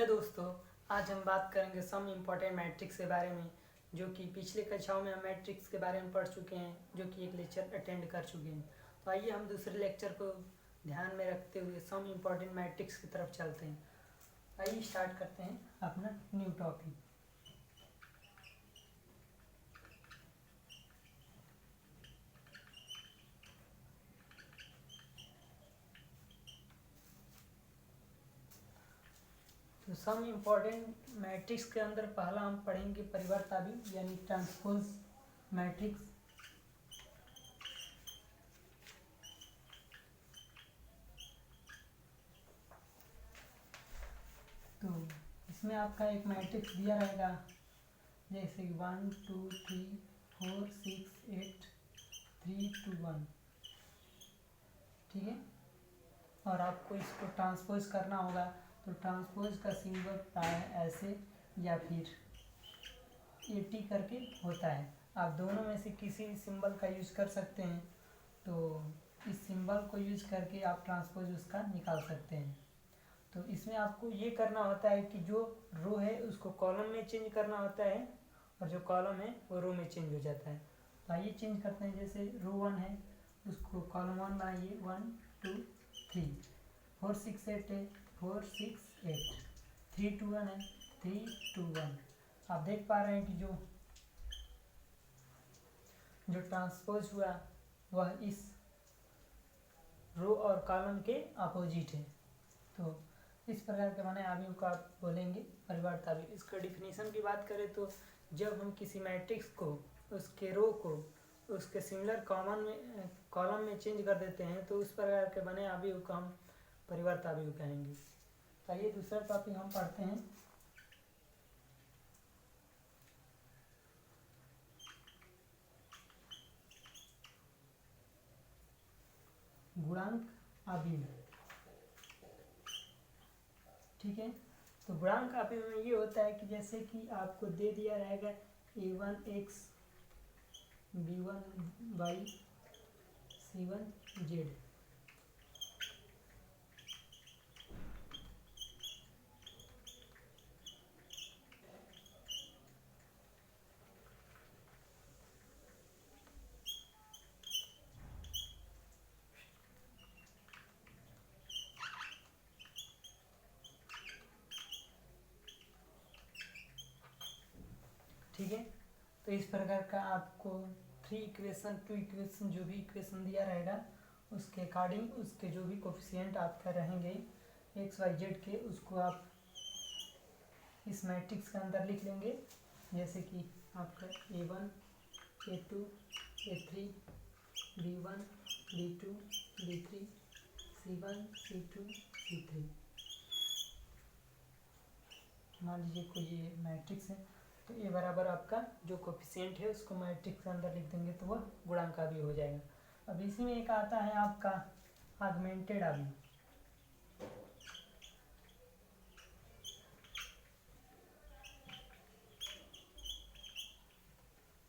Hello दोस्तों, आज हम बात करेंगे सम इम्पॉर्टेंट मैट्रिक्स के बारे में, जो कि पिछले कक्षाओं में हम मैट्रिक्स के बारे में पढ़ चुके हैं, जो कि एक लेक्चर अटेंड कर चुके हैं। तो आइए हम दूसरे लेक्चर को ध्यान में रखते हुए सम इम्पॉर्टेंट मैट्रिक्स की तरफ चलते हैं। आइए स्टार्ट करते हैं अपना न्यू टॉपिक। तो सम इम्पॉर्टेंट मैट्रिक्स के अंदर पहला हम पढ़ेंगे परिवर्तावी यानी ट्रांसपोज मैट्रिक्स। तो इसमें आपका एक मैट्रिक्स दिया रहेगा, जैसे 1 2 3 4 6 8 3 2 1, ठीक है। और आपको इसको ट्रांसपोज करना होगा, तो ट्रांसपोज का सिंबल प्राय ऐसे या फिर 80 करके होता है। आप दोनों में से किसी सिंबल का यूज कर सकते हैं। तो इस सिंबल को यूज करके आप ट्रांसपोज उसका निकाल सकते हैं। तो इसमें आपको ये करना होता है कि जो रो है उसको कॉलम में चेंज करना होता है, और जो कॉलम है वो रो में चेंज हो जाता है। तो आइए चेंज करते हैं। जैसे रो 1 है, उसको कॉलम 1 बनाइए, 1 2 3 4 6 8 है, 4 6 8 3 2 1 है, 3 2 1। आप देख पा रहे हैं कि जो ट्रांसपोज हुआ वह इस रो और कॉलम के अपोजिट है। तो इस प्रकार के माने अवयव को आप बोलेंगे परिवर्तावी। इसका डिफिनीशन की बात करें तो जब हम किसी मैट्रिक्स को उसके रो को उसके सिमिलर कॉलम में चेंज कर देते हैं, तो उस प्रकार के बने अवयव को हम परिवर्तावी कहेंगे। तो ये दूसरा टॉपिक हम पढ़ते हैं, गुणांक अवयव, ठीक है। तो गुणांक अवयव में ये होता है कि जैसे कि आपको दे दिया रहेगा a1x b1y c1z, ठीक है। तो इस प्रकार का आपको 2 इक्वेशन जो भी इक्वेशन दिया रहेगा उसके अकॉर्डिंग उसके जो भी कोफिशिएंट आपका रहेंगे एक्स वाई जेड के, उसको आप इस मैट्रिक्स के अंदर लिख लेंगे। जैसे कि आपका a1 a2 a3 b1 b2 b3 c1 c2 c3, मान लीजिए कोई ये मैट्रिक्स है। तो ए बराबर आपका जो कोफिशिएंट है उसको मैट्रिक्स के अंदर लिख देंगे तो वह गुणांक अवयव हो जाएगा। अब इसी में एक आता है आपका ऑगमेंटेड अवयव।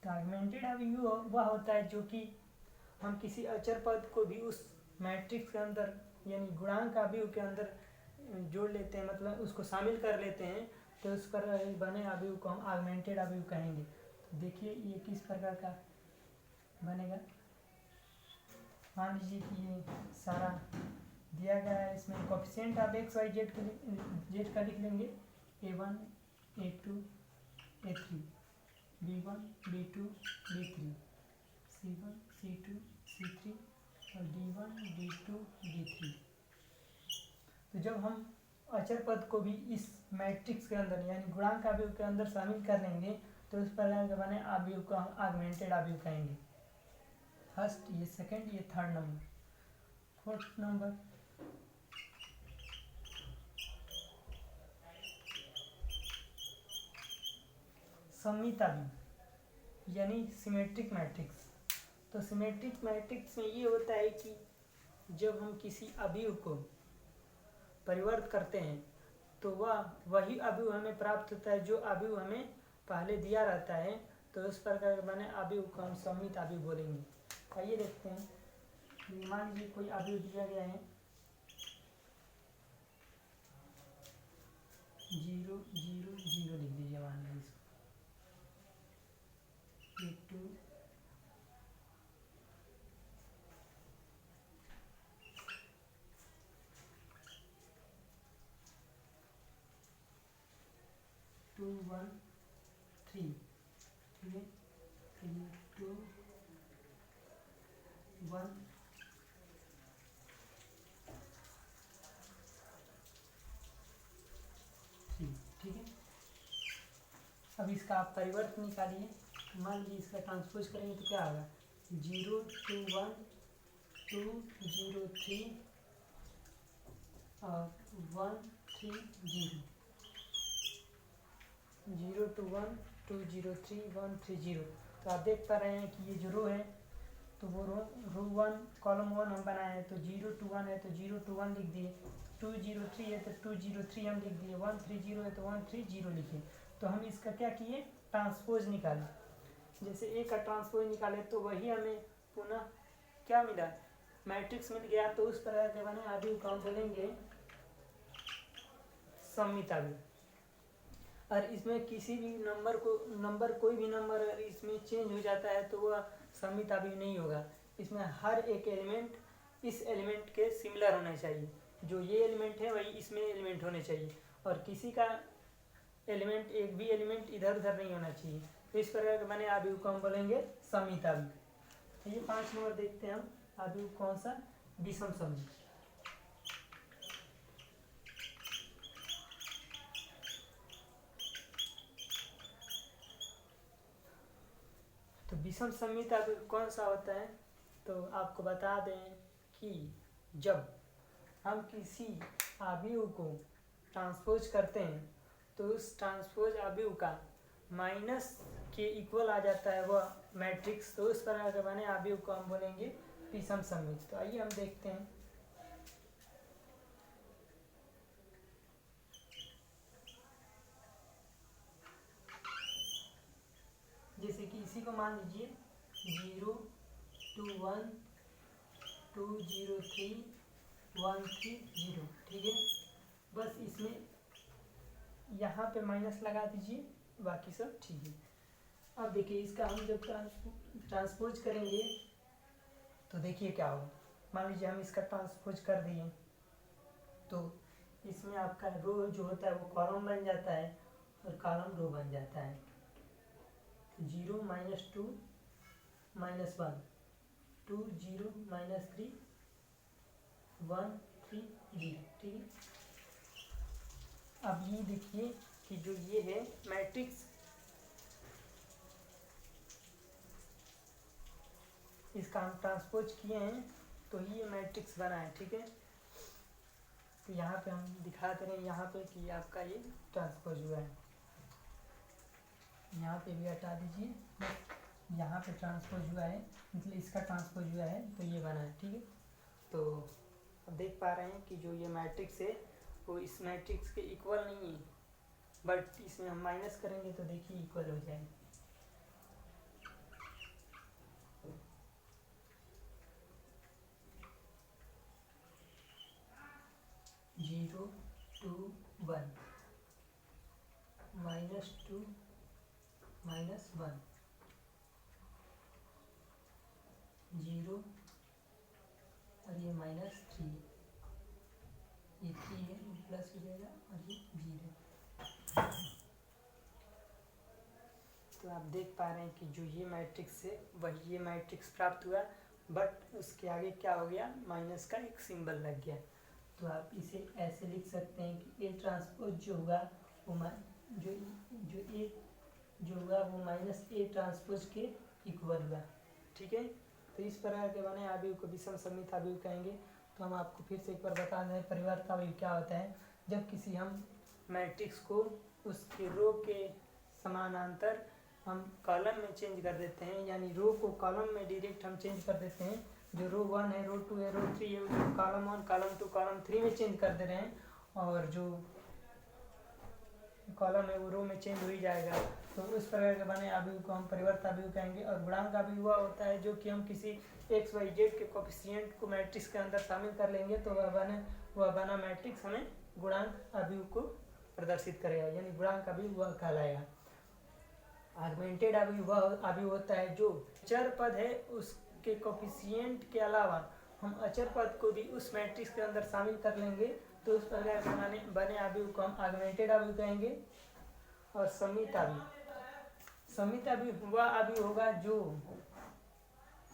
तो ऑगमेंटेड अवयव वह होता है जो कि हम किसी अचर पद को भी उस मैट्रिक्स के अंदर यानी गुणांक अवयव के अंदर जोड़ लेते हैं, मतलब उसको शामिल कर लेते हैं। तो उस पर बने अवयव को हम ऑगमेंटेड अवयव कहेंगे। तो देखिए ये किस प्रकार का बनेगा। मान लीजिए कि ये सारा दिया गया है, इसमें कोफिशिएंट आप एक्स वाई जेड का लिख लेंगे, a1 a2 a3 b1 b2 b3 c1 c2 c3 और d1 d2 d3। तो जब हम अचर पद को भी इस मैट्रिक्स के अंदर यानी गुणांक अवयव के अंदर शामिल कर लेंगे, तो उस प्रकार के बने अवयव को हम ऑगमेंटेड अवयव कहेंगे। फर्स्ट, ये सेकंड, ये थर्ड नंबर। फोर्थ नंबर सममित अवयव यानी सिमेट्रिक मैट्रिक्स। तो सिमेट्रिक मैट्रिक्स में ये होता है कि जब हम किसी अवयव को परिवर्त करते हैं तो वह वही अवयव हमें प्राप्त होता है जो अवयव हमें पहले दिया रहता है। तो उस प्रकार के बने अवयव को हम सममित अवयव बोलेंगे। आइए देखते हैं, मान लीजिए कोई अवयव दिया गया है 0 0 0 लिख दीजिए, मान लीजिए इसको 2 1 3, ठीक है, 2 1 3, ठीक है। अब इसका आप परिवर्त निकालिए, मान लीजिए इसका ट्रांसपोज करेंगे तो क्या होगा, 0 2 1 2 0 3 और 1 3 0, 0 2 1 2 0 3 1 3 0। तो आप देख पा रहे हैं कि ये जो रो है, तो वो रो 1 कॉलम 1 हम बनाए हैं, तो 0 2 1 है तो 0 2 1 लिख दिए, 2 0 3 है तो 2 0 3 हम लिख दिए, 1 3 0 है तो 1 3 0 लिखे। तो हम इसका क्या किए, ट्रांसपोज निकाले। जैसे ए का ट्रांसपोज निकाले तो वही हमें पुनः क्या मिला, मैट्रिक्स मिल गया। तो उस प्रकार के बने अभी को हम बोलेंगे सममित अवयव। और इसमें किसी भी नंबर कोई भी नंबर अगर इसमें चेंज हो जाता है तो वह सममित अवयव नहीं होगा। इसमें हर एक एलिमेंट इस एलिमेंट के सिमिलर होना चाहिए, जो ये एलिमेंट है वही इसमें एलिमेंट होने चाहिए, और किसी का एलिमेंट एक भी एलिमेंट इधर उधर नहीं होना चाहिए। तो इस प्रकार के बने अवयव को हम बोलेंगे सममित अवयव। तो ये 5 नंबर देखते हैं हम, अवयव कौन सा, विषम सममित। तो विषम सममित अवयव कौन सा होता है, तो आपको बता दें कि जब हम किसी अवयव को ट्रांसपोज करते हैं तो उस ट्रांसपोज अवयव का माइनस के इक्वल आ जाता है वह मैट्रिक्स, तो उस प्रकार के बने अवयव को हम बोलेंगे विषम सममित। तो आइए हम देखते हैं। जैसे कि इसी को मान लीजिए 0 2 1 2 0 3 1 3 0, ठीक है। बस इसमें यहाँ पे माइनस लगा दीजिए, बाकी सब ठीक है। अब देखिए इसका हम जब ट्रांसपोज करेंगे तो देखिए क्या होगा। मान लीजिए हम इसका ट्रांसपोज कर दिए तो इसमें आपका रो जो होता है वो कॉलम बन जाता है और कॉलम रो बन जाता है। 0 -2 -1 2 0 -3 1 3 0, ठीक है। अब ये देखिए कि जो ये है मैट्रिक्स, इसका हम ट्रांसपोज किए हैं तो ये मैट्रिक्स बना है, ठीक है। तो यहाँ पे हम दिखा दे रहे हैं यहाँ पे कि आपका ये ट्रांसपोज हुआ है। यहाँ पे भी हटा दीजिए, यहाँ पे ट्रांसपोज हुआ है, मतलब इसका ट्रांसपोज हुआ है तो ये बना है, ठीक है। तो अब देख पा रहे हैं कि जो ये मैट्रिक्स है वो इस मैट्रिक्स के इक्वल नहीं है, बट इसमें हम माइनस करेंगे तो देखिए इक्वल हो जाएगा। जीरो 2 1 -2 -1 0 और ये -3, ये 3 है प्लस हो जाएगा और ये 0। तो आप देख पा रहे हैं कि जो ये मैट्रिक्स है वही ये मैट्रिक्स प्राप्त हुआ, बट उसके आगे क्या हो गया, माइनस का एक सिंबल लग गया। तो आप इसे ऐसे लिख सकते हैं कि ए ट्रांसपोज जो होगा वो जो होगा वो -a ट्रांसपोज के इक्वल हुआ, ठीक है। तो इस प्रकार के बने अवयव को विषम सममित अवयव कहेंगे। तो हम आपको फिर से एक बार बता दें परिवर्त अवयव क्या होता है। जब किसी हम मैट्रिक्स को उसके रो के समानांतर हम कॉलम में चेंज कर देते हैं, यानी रो को कॉलम में डायरेक्ट हम चेंज कर देते हैं। जो रो 1 है, रो 2 है, रो 3 है, उसको कॉलम 1 कॉलम 2 कॉलम 3 में चेंज कर दे रहे हैं, और जो कॉलम है वो रो में चेंज हो ही जाएगा। तो उस प्रकार के बने अवयव को हम परिवर्त अवयव कहेंगे। और गुणांक अवयव वह होता है जो कि हम किसी x y z के कोफिशिएंट को मैट्रिक्स के अंदर शामिल कर लेंगे तो वह बना मैट्रिक्स हमें गुणांक अवयव को प्रदर्शित करेगा, यानी गुणांक अवयव वह कहलाएगा। आगमेंटेड अवयव वह अवयव होता है जो चर पद है उसके कोफिशिएंट के अलावा हम अचर पद को भी उस मैट्रिक्स के अंदर शामिल कर लेंगे, तो उस प्रकार से बने अवयव को हम आगमेंटेड अवयव कहेंगे। और समित अवयव वह अवयव होगा जो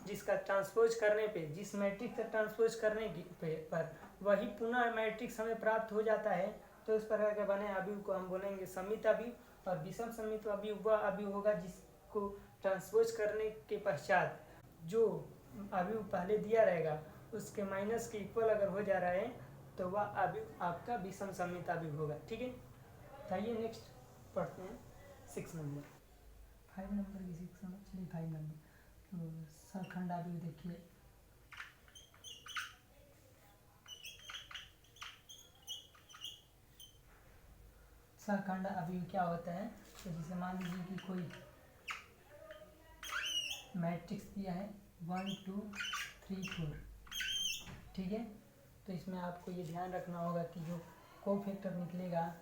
जिसका ट्रांसपोज करने पे, जिस मैट्रिक्स का ट्रांसपोज करने पर वही पुनः मैट्रिक्स हमें प्राप्त हो जाता है, तो उस प्रकार के बने अवयव को हम बोलेंगे समित अवयव। और विषम समित अवयव वह अवयव होगा जिसको ट्रांसपोज करने के पश्चात जो अवयव पहले दिया रहेगा उसके माइनस के इक्वल अगर हो जा रहा है तो वह अवयव आपका विषम समित अवयव होगा। ठीक है, आइए नेक्स्ट पढ़ते हैं 6 नंबर। 5 नंबर की 6 समझ चलिए 5 नंबर तो सखंड अवयव देखिए। सखंड अवयव क्या होता है, तो जैसे मान लीजिए कि कोई मैट्रिक्स दिया है 1 2 3 4, ठीक है। तो इसमें आपको ये ध्यान रखना होगा कि जो कोफैक्टर निकलेगा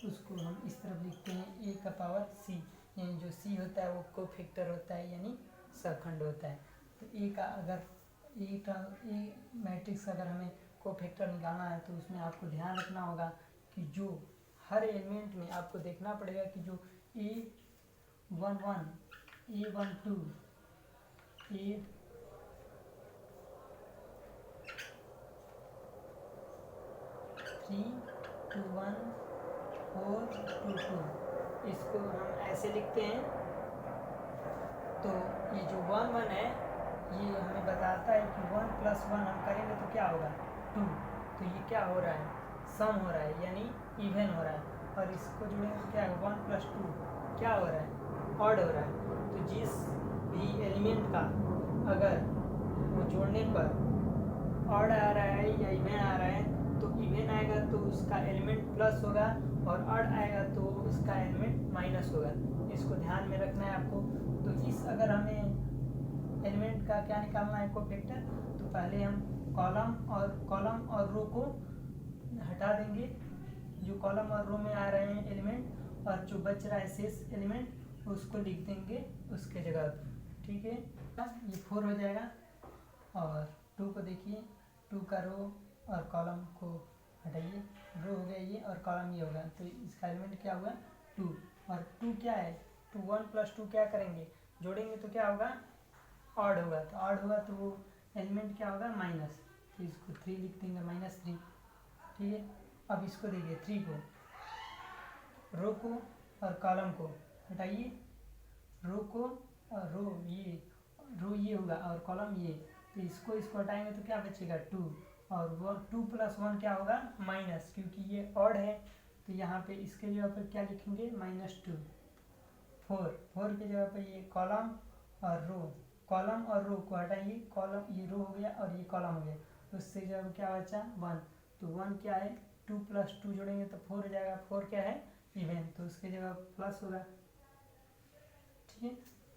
उसको हम इस तरफ लिखते हैं a का पावर c, यानी जो c होता है वो कोफैक्टर होता है यानी सखंड होता है। तो a का अगर ए मैट्रिक्स अगर हमें कोफैक्टर निकालना है तो उसमें आपको ध्यान रखना होगा कि जो हर एलिमेंट में आपको देखना पड़ेगा कि जो a11 a12 a321 422 इसको हम ऐसे लिखते हैं। तो ये जो 1 1 है ये हमें बताता है कि 1 + 1 हम करेंगे तो क्या होगा 2। तो ये क्या हो रहा है, सम हो रहा है यानी इवन हो रहा है। और इसको जोड़ेंगे तो क्या है 1 + 2 क्या हो रहा है, ऑड हो रहा है। तो जिस भी एलिमेंट का अगर वो जोड़ने पर ऑड आ रहा है या इवन आ रहा है तो इवन आएगा तो उसका एलिमेंट प्लस होगा और ऑड आएगा तो उसका एलिमेंट माइनस होगा। इसको ध्यान में रखना है आपको। तो इस अगर हमें एलिमेंट का क्या निकालना है कोफैक्टर, तो पहले हम कॉलम और रो को हटा देंगे, जो कॉलम और रो में आ रहे हैं एलिमेंट, और जो बच रहा है शेष एलिमेंट उसको लिख देंगे उसके जगह पर। ठीक है, ये 4 हो जाएगा। और 2 को देखिए, 2 का रो और कॉलम को हटाइए, रो हो गया ये और कॉलम ये होगा, तो इसका एलिमेंट क्या होगा 2। और 2 क्या है, 2 1 + 2 क्या करेंगे, जोड़ेंगे तो क्या होगा ऑड होगा। तो ऑड होगा तो वो एलिमेंट क्या होगा माइनस, तो इसको 3 लिख देंगे -3। ठीक है, अब इसको देखिए 3 को, रो को और कॉलम को हटाइए, रो को और रो ये होगा और कॉलम ये, तो इसको हटाएंगे तो क्या बचेगा 2। और वो 2 + 1 क्या होगा माइनस, क्योंकि ये ऑड है तो यहाँ पे इसके जगह पर क्या लिखेंगे -2। 4 के जगह पर ये कॉलम और रो को हटाइए, कॉलम ये रो हो गया और ये कॉलम हो गया, तो उससे जब क्या बचा 1। तो 1 क्या है, 2 + 2 जोड़ेंगे तो 4 हो जाएगा, 4 क्या है इवन, तो उसके जगह प्लस होगा। ठीक है,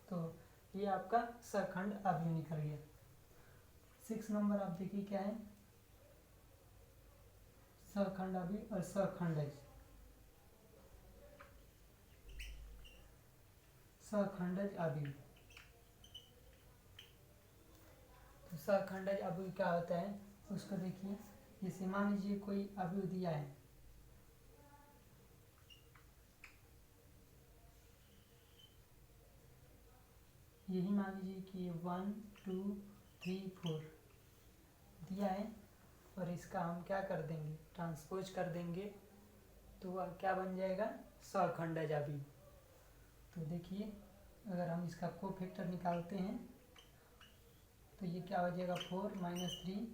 तो ये आपका सखंड अवयव निकल गया। 6 नंबर आप देखिए क्या है, सखंड अवयव और सखंडज। सखंडज अवयव, तो सखंडज अवयव क्या होता है उसको देखिए। जैसे मान लीजिए कोई अवयव दिया है, यही मान लीजिए कि 1 2 3 4 दिया है, और इसका हम क्या कर देंगे ट्रांसपोज कर देंगे, तो वह क्या बन जाएगा सखंडज अवयव। तो देखिए अगर हम इसका कोफैक्टर निकालते हैं तो ये क्या हो जाएगा 4 -3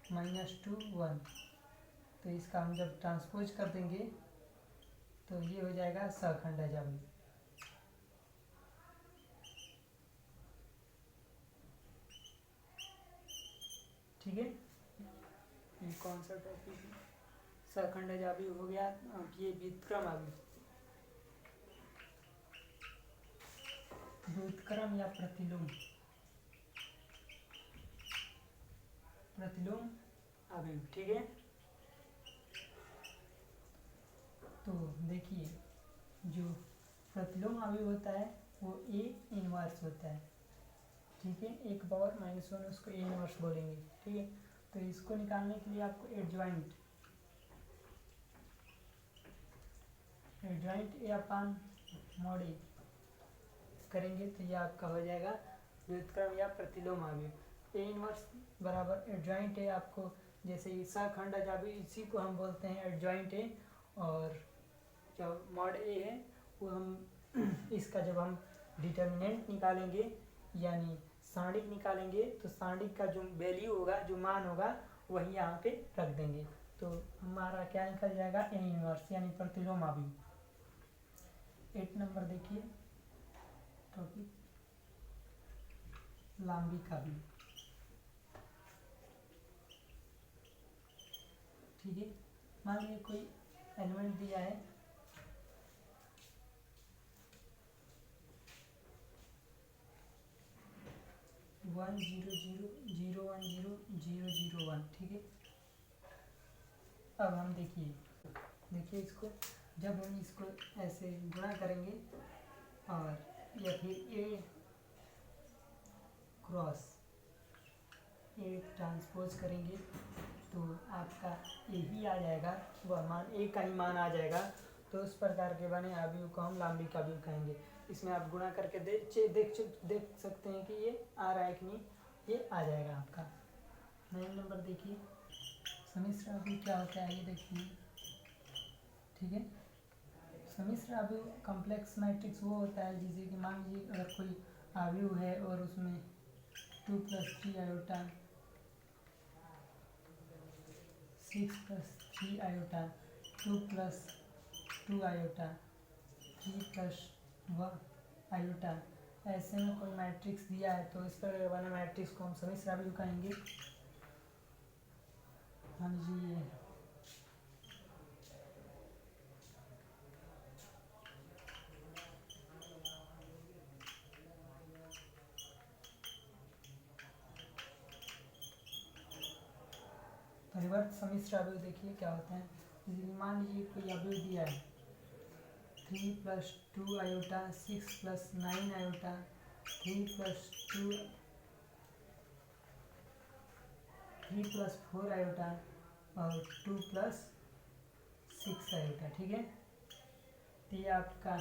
-2 1। तो इसका हम जब ट्रांसपोज कर देंगे तो ये हो जाएगा सखंडज अवयव। ठीक है, ये कौन सा टॉपिक है, सखंडज अवयव हो गया। अब ये व्युत्क्रम अवयव, व्युत्क्रम या प्रतिलोम अवयव। ठीक है, तो देखिए जो प्रतिलोम अवयव होता है वो ए इनवर्स होता है, ठीक है, 1/-1 उसको ए इनवर्स बोलेंगे, ठीक है। तो इसको निकालने के लिए आपको एडजॉइंट ए अपान मॉड ए करेंगे तो ये आपका हो जाएगा व्युत्क्रम या प्रतिलोम अवयव। ए इनवर्स बराबर एडजॉइंट ए, आपको जैसे सखंड अभी इसी को हम बोलते हैं एडजॉइंट ए, और जो मॉड ए है वो हम इसका जब हम डिटर्मिनेंट निकालेंगे यानी सारणिक निकालेंगे तो सारणिक का जो वैल्यू होगा, जो मान होगा, वही यहाँ पे रख देंगे तो हमारा क्या निकल जाएगा, ए इनवर्स यानी प्रतिलोम अवयव। 8 नंबर देखिए टॉपिक लांबिक अवयव, ठीक है। मान लीजिए कोई एलिमेंट दिया है 1 0 0 0 1 0 0 0 1, ठीक है। अब हम देखिए इसको जब हम इसको ऐसे गुणा करेंगे और या फिर ए क्रॉस ए ट्रांसपोज करेंगे तो आपका ए ही आ जाएगा, वह मान ए का ही मान आ जाएगा। तो उस प्रकार के बने अवयव को हम लांबिक अवयव कहेंगे। इसमें आप गुणा करके देख सकते हैं कि ये आ रहा है कि नहीं, ये आ जाएगा आपका। 9 नंबर देखिए सम्मिश्र अवयव क्या होता है ये देखिए, ठीक है। सम्मिश्र अवयव कॉम्प्लेक्स मैट्रिक्स वो होता है जैसे कि मान लीजिए अगर कोई अवयव है और उसमें 2 + 3 आयोटा 6 + 3 आयोटा 2 + 2 आयोटा 3 + 1 आयोटा, ऐसे में कोई मैट्रिक्स दिया है तो इस पर बने मैट्रिक्स को हम सम्मिश्र अवयव कहेंगे। हाँ जी, ये परिवर्त सम्मिश्र अवयव देखिए क्या होते हैं। जैसे मान लीजिए कोई अवयव दिया है 3 + 2 आयोटा 6 + 9 आयोटा 3 + 4 आयोटा और 2 + 6 आयोटा, ठीक है। तो ये आपका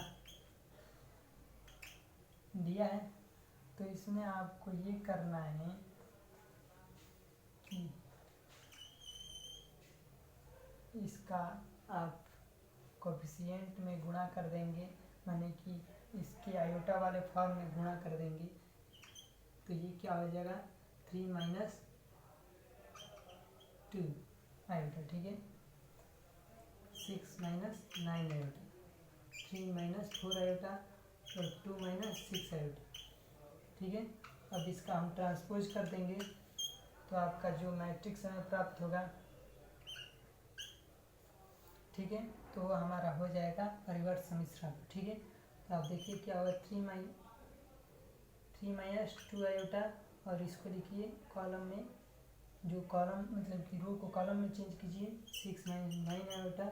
दिया है तो इसमें आपको ये करना है कि इसका आप कोफिशिएंट में गुणा कर देंगे, माने कि इसके आयोटा वाले फॉर्म में गुणा कर देंगे तो ये क्या हो जाएगा 3 - 2 आयोटा, ठीक है। 6 - 9 आयोटा 3 - 4 आयोटा और 2 - 6 आयोटा, ठीक है। अब इसका हम ट्रांसपोज कर देंगे तो आपका जो मैट्रिक्स हमें प्राप्त होगा, ठीक है, तो वो हमारा हो जाएगा परिवर्त सम्मिश्र अवयव, ठीक है। तो आप देखिए क्या होगा 3 - 2 आयोटा और इसको लिखिए कॉलम में, जो कॉलम मतलब कि रो को कॉलम में चेंज कीजिए 6 - 9 आयोटा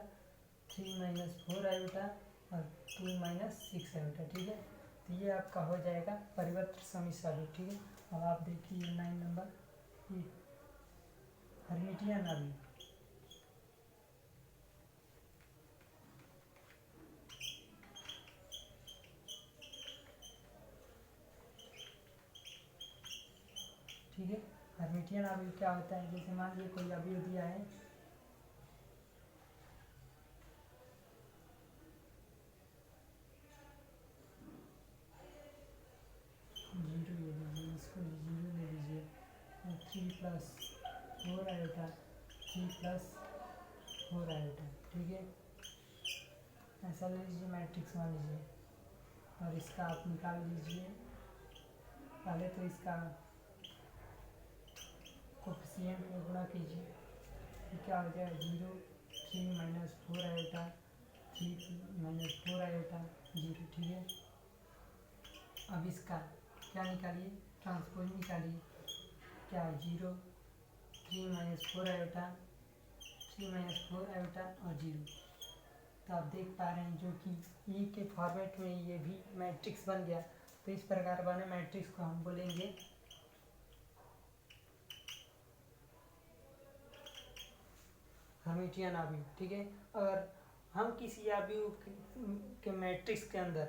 3 - 4 आयोटा और 2 - 6 आयोटा, ठीक है। तो ये आपका हो जाएगा परिवर्त सम्मिश्र अवयव, ठीक है। अब आप देखिए 9 नंबर ये हर्मिटियन अवयव, ठीक है। हर्मिटियन अवयव क्या होता है, जैसे मान लीजिए कोई अवयव दिया है 0 ले लीजिए, इसको 0 ले लीजिए, 3 + 4 आयोटा 3 + 4 आयोटा, ठीक है। ऐसा ले लीजिए मैट्रिक्स मान लीजिए और इसका आप निकाल लीजिए। पहले तो इसका कोफिशिएंट में गुणा कीजिए तो क्या हो जाएगा 0 3 - 4 आयोटा 3 - 4 आयोटा 0, ठीक है। अब इसका क्या निकालिए, ट्रांसपोज निकालिए, क्या 0 3 - 4 आयोटा 3 - 4 आयोटा और 0, तो आप देख पा रहे हैं जो कि ई के फॉर्मेट में ये भी मैट्रिक्स बन गया। तो इस प्रकार बने मैट्रिक्स को हम बोलेंगे हर्मिटियन अवयव। ठीक है, अगर हम किसी अवयव के मैट्रिक्स के अंदर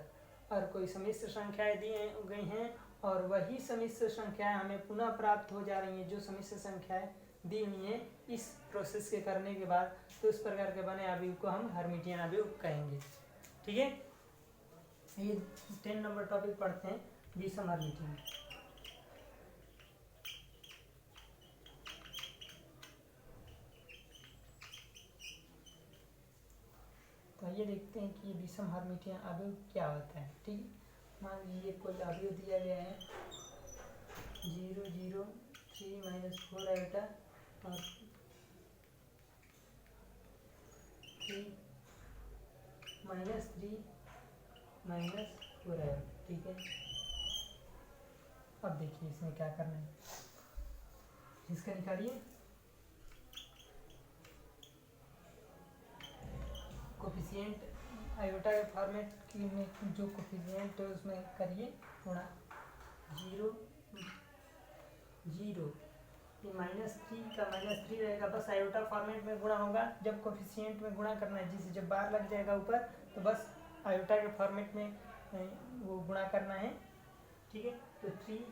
और कोई सम्मिश्र संख्याएं दी गई हैं और वही सम्मिश्र संख्याएं हमें पुनः प्राप्त हो जा रही हैं जो सम्मिश्र संख्याएं दी हुई हैं इस प्रोसेस के करने के बाद, तो इस प्रकार के बने अवयव को हम हर्मिटियन अवयव कहेंगे। ठीक है, ये 10 नंबर टॉपिक पढ़ते हैं, विषम हर्मिटियन। तो ये देखते हैं कि विषम हर्मिटियन अवयव क्या होता है। ठीक है, मान लीजिए कोई अवयव दिया गया है 0 0 3 -4 आयोटा और 3 -3 -4 आयोटा। ठीक है, अब देखिए इसमें क्या करना है, इसका निकालिए कोफिशिएंट आयोटा के फॉर्मेट में जो कोफिशिएंट है उसमें करिए गुणा 0 0 -3 का -3 रहेगा, बस आयोटा फॉर्मेट में गुणा होगा। जब कोफिशिएंट में गुणा करना है, जिसे जब बार लग जाएगा ऊपर तो बस आयोटा के फॉर्मेट में वो गुणा करना है। ठीक है, तो 3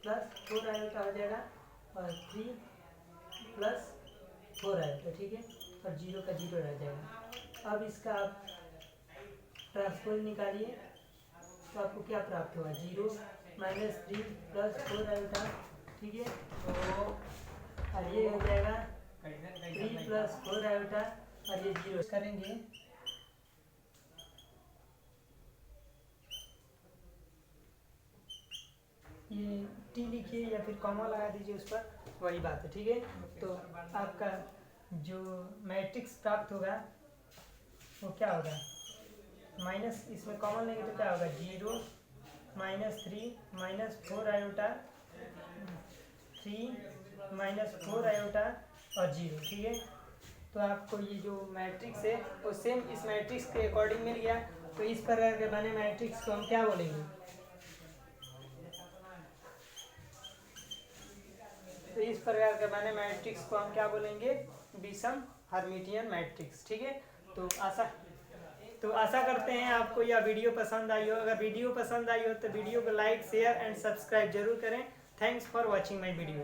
+ 4 आयोटा हो जाएगा और 3 + 4 आयोटा। ठीक है, और 0 का 0 रह जाएगा। अब इसका आप ट्रांसपोज निकालिए तो आपको क्या प्राप्त होगा, 0 -3 + 4 आयोटा। ठीक है, तो और ये हो जाएगा 3 + 4 आयोटा और ये 0 करेंगे। ये टी लिखिए या फिर कॉमा लगा दीजिए उस पर, वही बात है। ठीक है, तो आपका जो मैट्रिक्स प्राप्त होगा वो क्या होगा, माइनस इसमें कॉमन लेंगे तो क्या होगा, 0 -3 -4 आयोटा 3 -4 आयोटा और 0। ठीक है, तो आपको ये जो मैट्रिक्स है वो सेम इस मैट्रिक्स के अकॉर्डिंग मिल गया। तो इस प्रकार के बने मैट्रिक्स को हम क्या बोलेंगे, तो इस प्रकार के बने मैट्रिक्स को हम क्या बोलेंगे, विषम हर्मिटियन मैट्रिक्स। ठीक है, तो आशा करते हैं आपको यह वीडियो पसंद आई हो। अगर वीडियो पसंद आई हो तो वीडियो को लाइक शेयर एंड सब्सक्राइब जरूर करें। Thanks for watching my video.